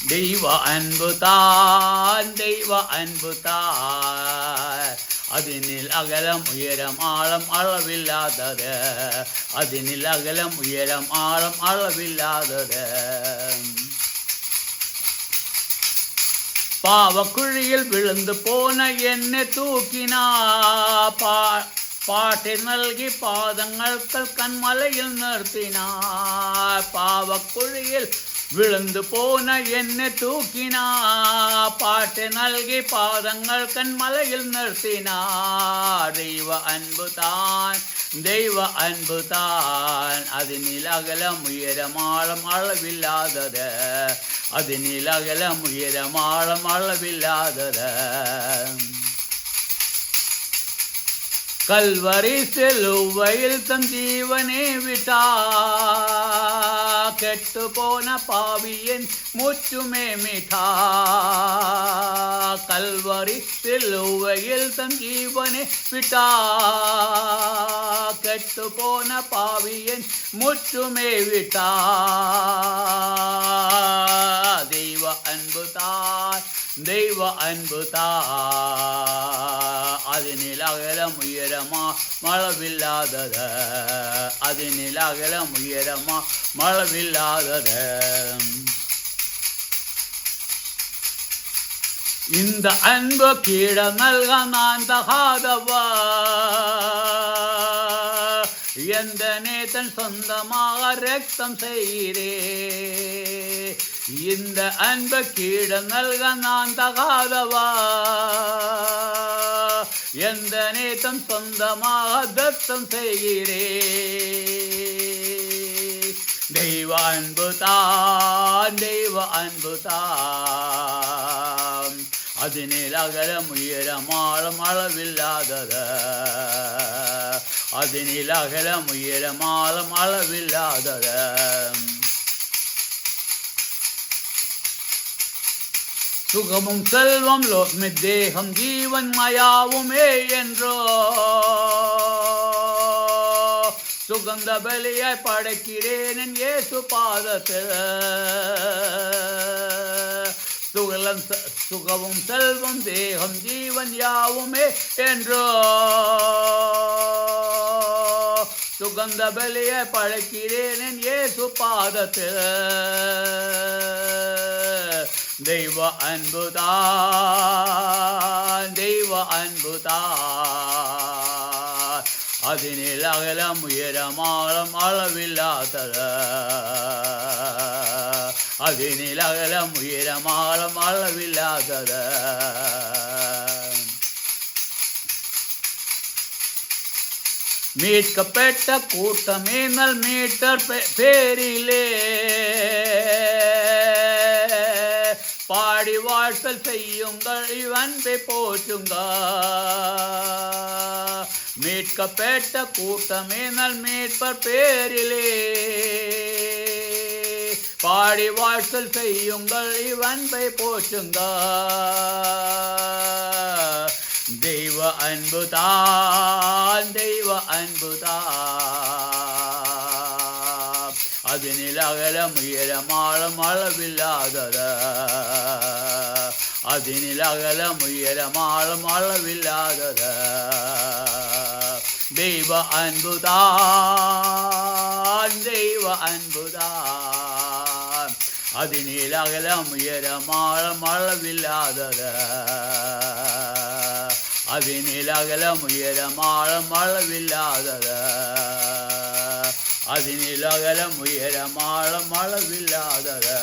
தெய்வ அன்புதான் தெய்வ அன்புதான் அதனில் அகலம் உயரம் ஆழம் அளவில்லாதது அதனில் அகலம் உயரம் ஆழம் அளவில்லாதது பாவக்குழியில் விழுந்து போன என்னை தூக்கினா பாட்டை நல்கி பாதங்கள் கண்மலையில் நிறுத்தினார் பாவக்குழியில் விழுந்து போன என்னை தூக்கினா பாட்டை நல்கி பாதங்கள் கண்மலையில் நிறுத்தினார் தெய்வ அன்புதான் தெய்வ அன்புதான் அதனில் அகலம் உயரம் ஆழம் அளவில்லாதது அதனில் அகலம் உயரம் ஆழம் அளவில்லாதது கல்வரி சிலுவையில் தன் ஜீவனே விட்டா கெட்டு போன பாவியின் முற்றுமே மிட்டா கல்வரி சிலுவையில் தன் ஜீவனே விட்டா கெட்டு போன பாவியின் முற்றுமே விட்டா தெய்வ அன்புதான் தெய்வ அன்புதான் அதனில் அகலம் உயரமா மளவில்லாதது அதனில் அகலம் உயரமா மளவில்லாதது இந்த அன்பு கீழ நல்க நான் தகாதவா எந்த நேத்தன் சொந்தமாக ரத்தம் செய்கிறே இந்த அன்பு கீழ நல்க நான் தகாதவா எந்த நேத்தம் சொந்தமாக தத்தம் செய்கிறே தெய்வ அன்புதான் தெய்வ அன்புதான் அதனில் அகலம் உயரம் ஆழம் அளவில்லாதது அதனில் அகலம் உயரம் ஆழம் அளவில்லாதது சுகமும் செல்வம் லோக்மி தேகம் ஜீவன் மயாவுமே என்றோ சுகந்த பலியாய் படைக்கிறேன் என் இயேசு பாதத்தில் சுகமும் செல்வம் தேகம் ஜீவன் யாவுமே என்றோ சுகந்த பலியை படைக்கிறேன் என் இயேசு பாதத்தில் தெய்வ அன்புதான் தெய்வ அன்புதான் அதனில் அகலம் உயரம் ஆழம் அளவில்லாதது அதனில் அகலம் உயரம் ஆழம் அளவில்லாதது மீட்கப்பட்ட கூட்டமே நல் மீட்டர் பேரிலே பாடி வாழ்த்தல் செய்யுங்கள் இவன்பை போற்றுங்கள் மீட்கப்பட்ட கூட்டமே நல் மீட்பர் பேரிலே பாடி வாழ்த்தல் செய்யுங்கள் இவன்பை போற்றுங்கள் தெய்வ அன்புதான் தெய்வ அன்புதான் அதனில் அகலம் உயரம் ஆழம் அளவில்லாதது அதனில் அகலம் உயரம் ஆழம் அளவில்லாதது தெய்வ அன்புதான் தெய்வ அன்புதான் அதனில் அகலம் உயரம் ஆழம் அளவில்லாதது அதனில் அகலம் உயரம் ஆழம் அளவில்லாதது அதனில் அகலம் உயரம் ஆழம் அளவில்லாதது